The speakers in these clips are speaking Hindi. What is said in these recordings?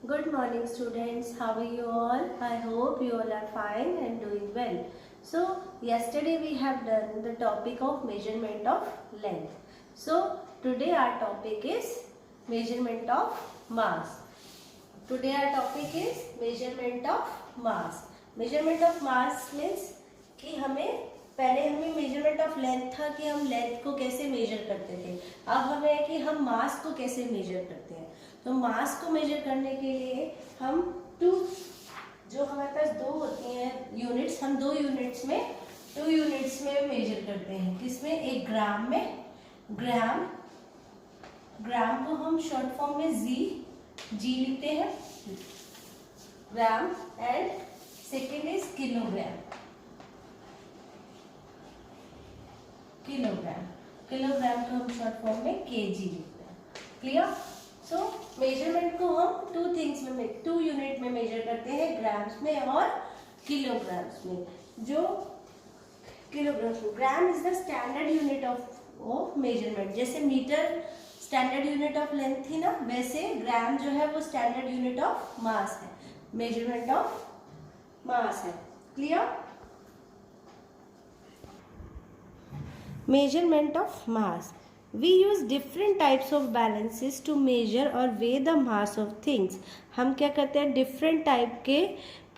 Good morning students, how are you all? I hope you all are fine and doing well. So yesterday we have done the topic of measurement of length. So today our topic is measurement of mass. Today our topic is measurement of mass. Measurement of mass means कि पहले हमें मेजरमेंट ऑफ लेंथ था कि हम लेंथ को कैसे मेजर करते थे। अब हमें है कि हम मास को कैसे मेजर करते हैं। तो मास को मेजर करने के लिए हम जो हमारे पास दो होती हैं यूनिट्स, हम टू यूनिट्स में मेजर करते हैं। किसमें? एक ग्राम में। ग्राम को हम शॉर्ट फॉर्म में जी लिखते हैं, gram. And second is kilogram. Kilogram को हम शॉर्ट फॉर्म में केजी लिखते हैं। क्लियर? सो मेजरमेंट को हम टू यूनिट में मेजर करते हैं, ग्राम्स में और किलोग्राम्स में। जो किलोग्राम्स में, gram is the standard unit of measurement. जैसे metre standard unit of length थी ना, वैसे ग्राम जो है वो स्टैंडर्ड यूनिट ऑफ मास है, मेजरमेंट ऑफ मास है। Clear? Measurement of mass. We use different types of balances to measure or weigh the mass of things. हम क्या करते हैं, डिफरेंट टाइप के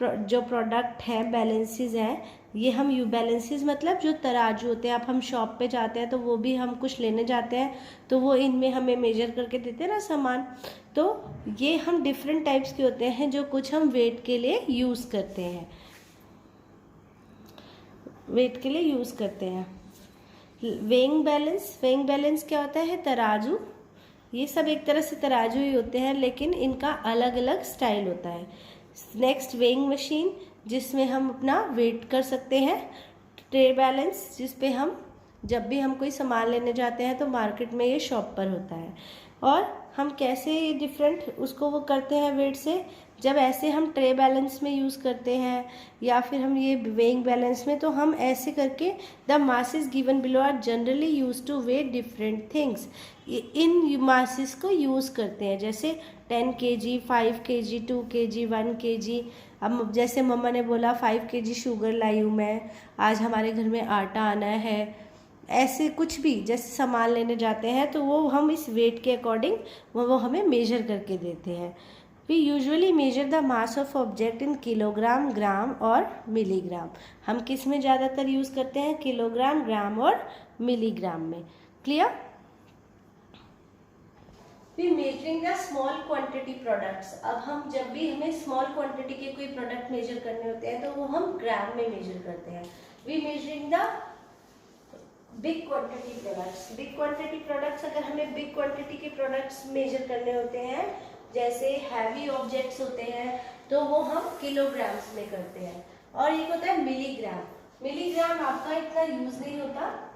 जो प्रोडक्ट हैं, बैलेंसेस हैं, ये हम बैलेंसेस मतलब जो तराजू होते हैं। आप हम शॉप पे जाते हैं तो वो भी हम कुछ लेने जाते हैं तो वो इनमें हमें मेजर करके देते हैं ना सामान। तो ये हम डिफरेंट टाइप्स के होते हैं जो कुछ हम वेट के लिए यूज़ करते हैं, वेइंग बैलेंस क्या होता है? तराजू। ये सब एक तरह से तराजू ही होते हैं, लेकिन इनका अलग अलग स्टाइल होता है। नेक्स्ट, वेइंग मशीन, जिसमें हम अपना वेट कर सकते हैं। ट्रे बैलेंस, जिस पे हम जब भी हम कोई सामान लेने जाते हैं तो मार्केट में ये शॉप पर होता है। और हम कैसे डिफरेंट उसको वो करते हैं वेट से, जब ऐसे हम ट्रे बैलेंस में यूज़ करते हैं या फिर हम ये वेइंग बैलेंस में, तो हम ऐसे करके the masses given below are generally used to weigh different things. इन मासेस को यूज़ करते हैं, जैसे 10 kg, 5 kg, 2 kg, 1 kg। अब जैसे मम्मा ने बोला 5 kg शुगर लाई हूँ मैं, आज हमारे घर में आटा आना है, ऐसे कुछ भी जैसे सामान लेने जाते हैं तो वो हम इस वेट के अकॉर्डिंग वो हमें मेजर करके देते हैं। We usually measure the mass of object in kilogram, gram और मिलीग्राम। हम किस में ज़्यादातर यूज़ करते हैं? किलोग्राम, ग्राम और मिलीग्राम में। Clear? We measuring the small quantity products. अब हम जब भी हमें स्मॉल क्वांटिटी के कोई प्रोडक्ट मेजर करने होते हैं तो वो हम ग्राम में मेजर करते हैं। We measuring the big quantity products. अगर हमें बिग क्वांटिटी के प्रोडक्ट्स मेजर करने होते हैं, जैसे हैवी ऑब्जेक्ट्स होते हैं, तो वो हम किलोग्राम्स में करते हैं। और एक होता है मिलीग्राम आपका इतना यूज नहीं होता।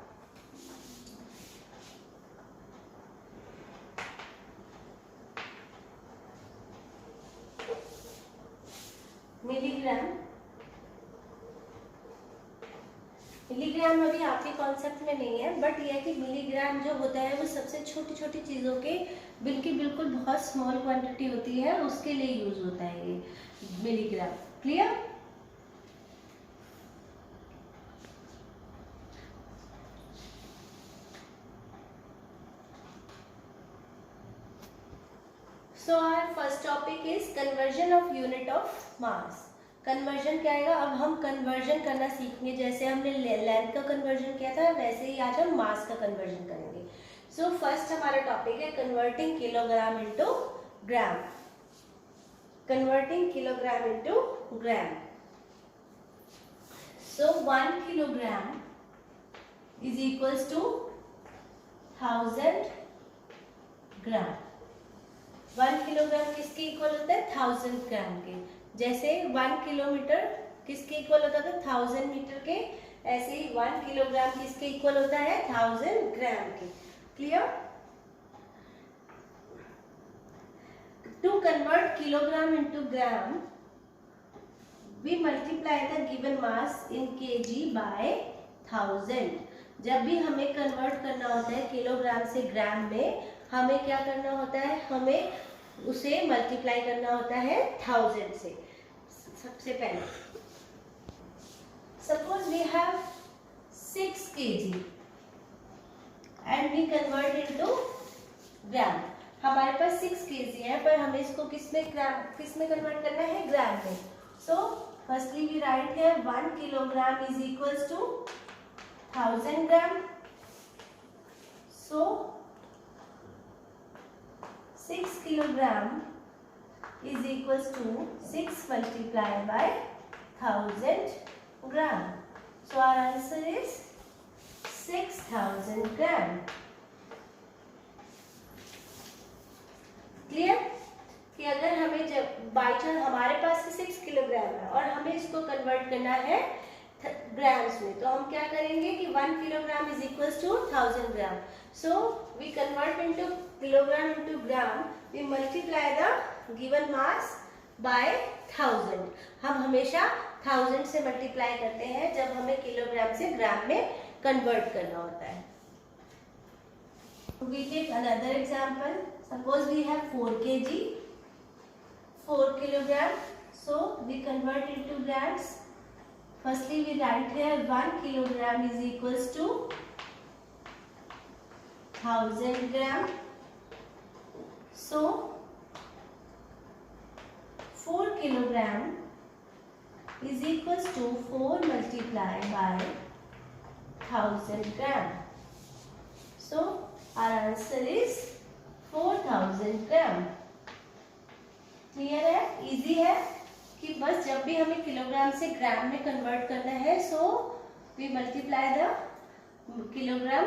मिलीग्राम अभी आपके कॉन्सेप्ट में नहीं है, बट यह है कि मिलीग्राम जो होता है वो सबसे छोटी छोटी चीज़ों के बिल्कुल बहुत स्मॉल क्वांटिटी होती है, उसके लिए यूज होता है ये milligram. Clear? So our first topic is conversion of unit of mass. Conversion क्या आएगा? अब हम कन्वर्जन करना सीखेंगे। जैसे हमने लेंथ का कन्वर्जन किया था, वैसे ही आज हम मास का कन्वर्जन करेंगे। सो फर्स्ट हमारा टॉपिक है converting kilogram into gram. Converting kilogram into gram. So 1 kilogram is equals to 1000 gram. 1 kilogram किसके इक्वल होता है? 1000 ग्राम के। जैसे 1 किलोमीटर किसके इक्वल होता था? 1000 मीटर के। ऐसे ही 1 किलोग्राम किसके इक्वल होता है? 1000 ग्राम के। Clear? To convert kilogram into gram, we multiply the given mass in KG by 1000। जब भी हमें कन्वर्ट करना होता है किलोग्राम से ग्राम में, हमें क्या करना होता है? हमें उसे मल्टीप्लाई करना होता है 1000 से। सबसे पहले suppose we have 6 kg and we convert into gram. हमारे पास 6 kg है, पर हमें इसको किस में कन्वर्ट करना है? ग्राम में। So firstly we write here 1 kilogram is equals to 1000 gram. सो 6 kilogram is equals to 6 multiplied by 1000 gram. So our answer is 6000 gram. Clear? कि अगर हमें जब बाई चांस हमारे पास 6 किलोग्राम है और हमें इसको कन्वर्ट करना है ग्राम्स में, तो हम क्या करेंगे कि 1 kilogram is equals to 1000 gram. So we convert into kilogram into gram, we multiply the given mass by 1000। हम हमेशा 1000 से मल्टीप्लाई करते हैं जब हमें किलोग्राम से ग्राम में कन्वर्ट करना होता है। We take another example. Suppose we have 4 kg, 4 kilogram. So we convert into grams. Firstly, we write here 1 kilogram is equals to 1000 gram. So 4 kilogram is equals to 4 multiplied by 1000 gram. So our answer is 4000 gram. Clear है? इजी है कि बस जब भी हमें किलोग्राम से ग्राम में कन्वर्ट करना है, so we multiply the kilogram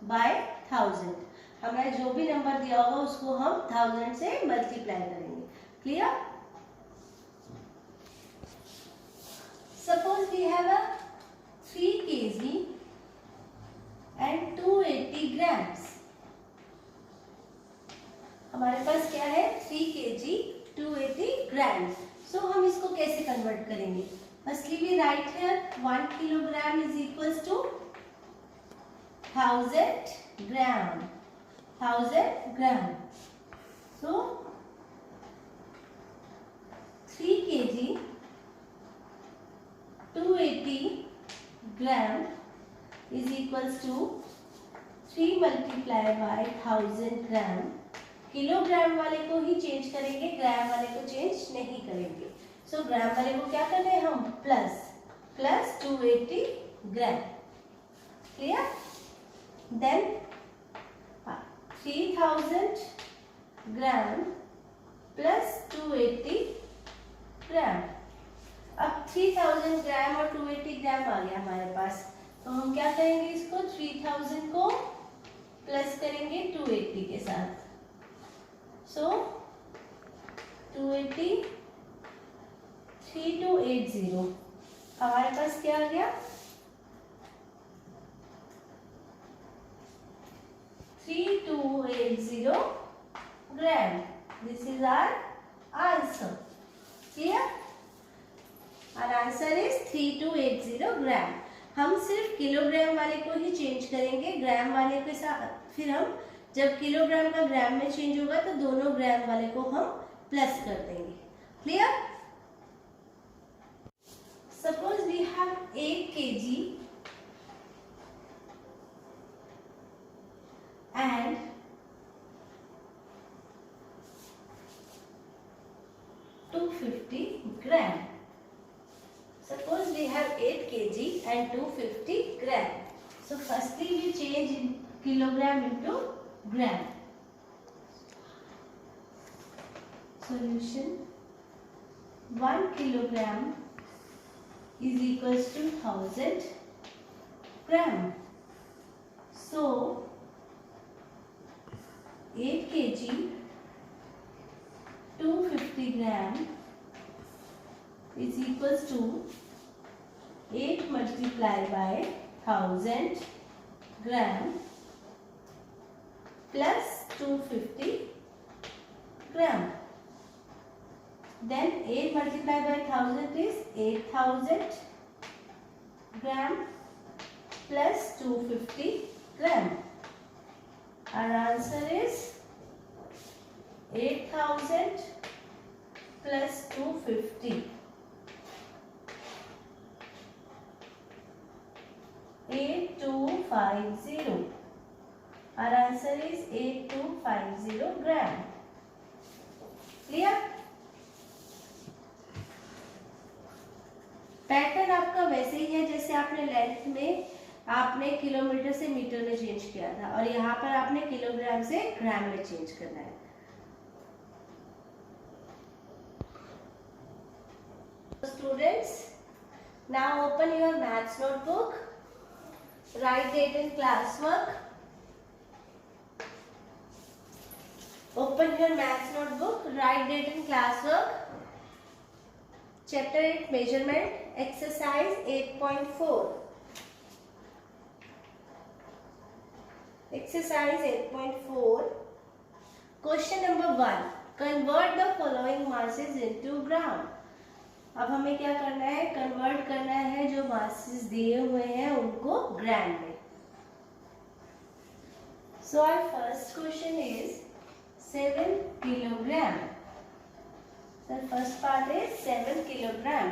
by 1000। हमें जो भी नंबर दिया होगा उसको हम 1000 से मल्टीप्लाई करेंगे। Clear? Suppose we have a 3 kg and 280 grams. हमारे पास क्या है? 3 kg 280 ग्राम्स। सो हम इसको कैसे कन्वर्ट करेंगे? Firstly we write here 1 kilogram is equals to 1000 gram. 1000 gram. So 3 kg 280 gram is equals to 3 multiplied by 1000 gram. Kilogram वाले को ही चेंज करेंगे, ग्राम वाले को चेंज नहीं करेंगे। सो ग्राम वाले को क्या कर रहे हैं हम? प्लस 280 ग्राम। क्लियर? देन 3000 ग्राम प्लस 280 ग्राम। अब 3000 ग्राम और 280 ग्राम आ गया हमारे पास, तो हम क्या करेंगे? इसको 3000 को प्लस करेंगे 280 के साथ। सो 280 3280 हमारे पास क्या आ गया? 3280 gram. This is our answer. Clear? Our answer is 3280 gram. हम सिर्फ किलोग्राम वाले को ही चेंज करेंगे, ग्राम वाले के साथ फिर हम जब किलोग्राम का ग्राम में चेंज होगा तो दोनों ग्राम वाले को हम प्लस कर देंगे। Clear? Suppose we have 8 kg and 250 gram. Suppose we have 8 kg and 250 gram. So firstly we change kilogram into gram. Solution: 1 kilogram is equals to 1000 gram. So 8 kg 250 gram is equals to 8 multiplied by 1000 gram plus 250 gram. Then 8 multiplied by 1000 is 8000 gram plus 250 gram. Our answer is 8,000 plus 250. 8250. Our answer is 8250 gram. Clear? Pattern आपका वैसे ही है जैसे आपने लेंथ में आपने किलोमीटर से मीटर में चेंज किया था, और यहाँ पर आपने किलोग्राम से ग्राम में चेंज करना है. Students, now open your maths notebook. Write date and classwork. Open your maths notebook. Write date and classwork. Chapter 8 measurement. Exercise 8.4. Exercise 8.4. Question number 1. Convert the following masses into gram. अब हमें क्या करना है? कन्वर्ट करना है जो मासेस दिए हुए हैं उनको ग्राम में. So our first question is 7 kilogram. The first part is 7 kilogram.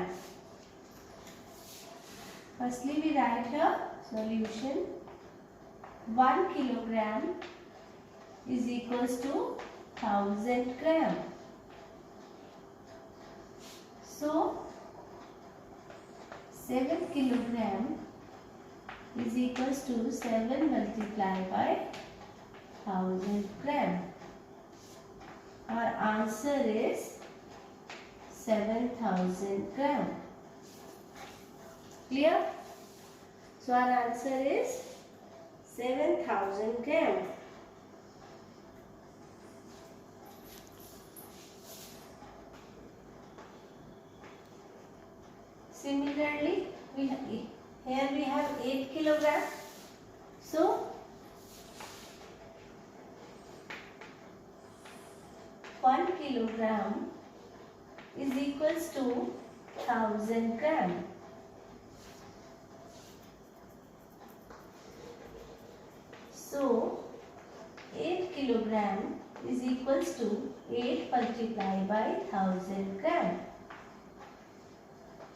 Firstly, we write here solution. 1 kilogram is equals to 1000 gram. So, 7 kilogram is equals to 7 multiplied by 1000 gram. Our answer is 7,000 gram. Clear? So our answer is 7,000 gram. Similarly, here we have 8 kilogram. So 1 kilogram is equals to 1000 gram. So 8 kilogram is equals to 8 multiplied by 1000 gram.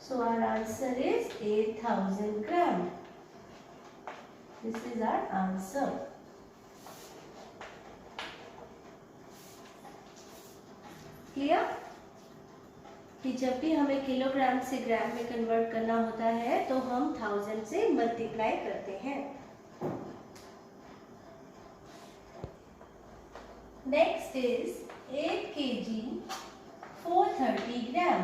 So our answer is 8000 gram. This is our answer. Clear? कि जब भी हमें किलोग्राम से ग्राम में कन्वर्ट करना होता है तो हम 1000 से मल्टीप्लाई करते हैं. नेक्स्ट इज 8 kg 430 ग्राम.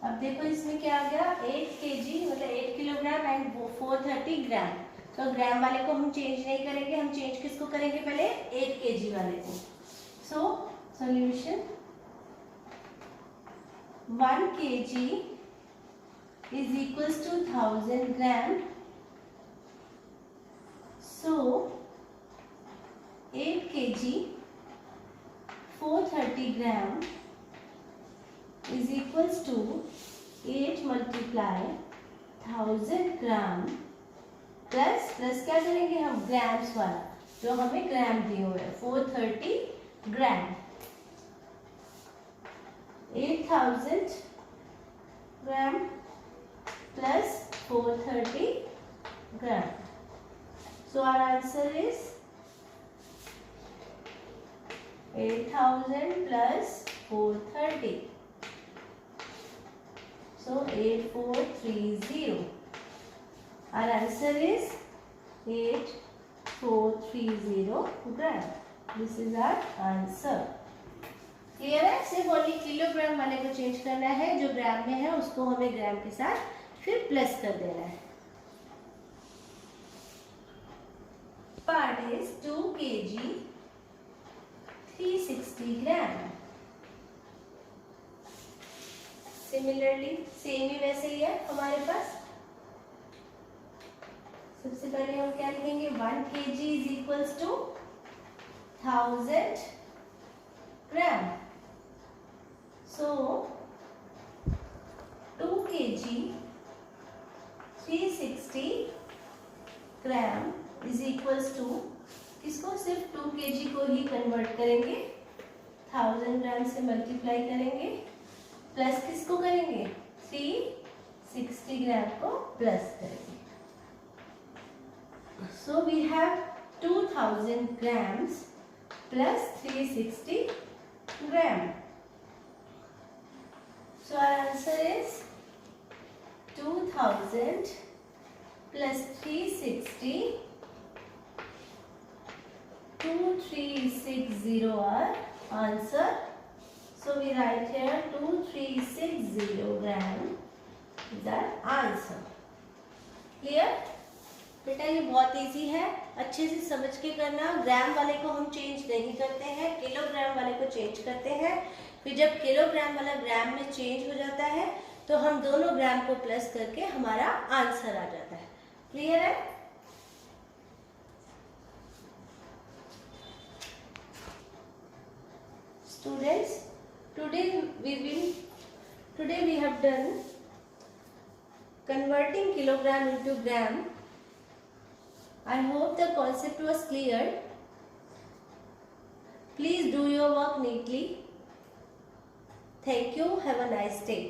अब देखो इसमें क्या आ गया? 8 kg मतलब 8 किलोग्राम एंड 430 ग्राम. तो ग्राम वाले को हम चेंज नहीं करेंगे, हम चेंज किसको करेंगे? पहले 8 kg वाले को. So solution 1 kg is equals to 1000 gram. So 8 kg 430 gram is equals to 8 multiply 1000 gram plus क्या करेंगे हम? ग्राम्स वाला जो हमें ग्राम दिए हुए हैं 430 ग्राम. 8000 gram plus 430 gram. So our answer is 8000 plus 430. So 8430. Our answer is 8430 gram. This is our answer. Clear है? सिर्फ ओनली किलोग्राम वाले को चेंज करना है, जो ग्राम में है उसको हमें ग्राम के साथ फिर प्लस कर देना है. Part is 2 kg 360 gram. Similarly same ही वैसे ही है हमारे पास. सबसे पहले हम क्या लिखेंगे? 1 kg is equals to 1000 gram. So 2 kg 360 gram is equals to, इसको सिर्फ 2 kg को ही कन्वर्ट करेंगे 1000 ग्राम से मल्टीप्लाई करेंगे, प्लस किसको करेंगे, 360 ग्राम को प्लस करेंगे. So we have 2000 grams plus 360 gram. So our answer is 2000 plus 360, 2360 our answer. So we write here 2360 gram is our answer. Clear? बेटा ये बहुत इजी है, अच्छे से समझ के करना. ग्राम वाले को हम चेंज नहीं करते हैं, किलोग्राम वाले को चेंज करते हैं. फिर जब किलोग्राम वाला ग्राम में चेंज हो जाता है तो हम दोनों ग्राम को प्लस करके हमारा आंसर आ जाता है. क्लियर है? Students, today we have done converting kilogram into gram. I hope the concept was clear. Please do your work neatly. Thank you. Have a nice day.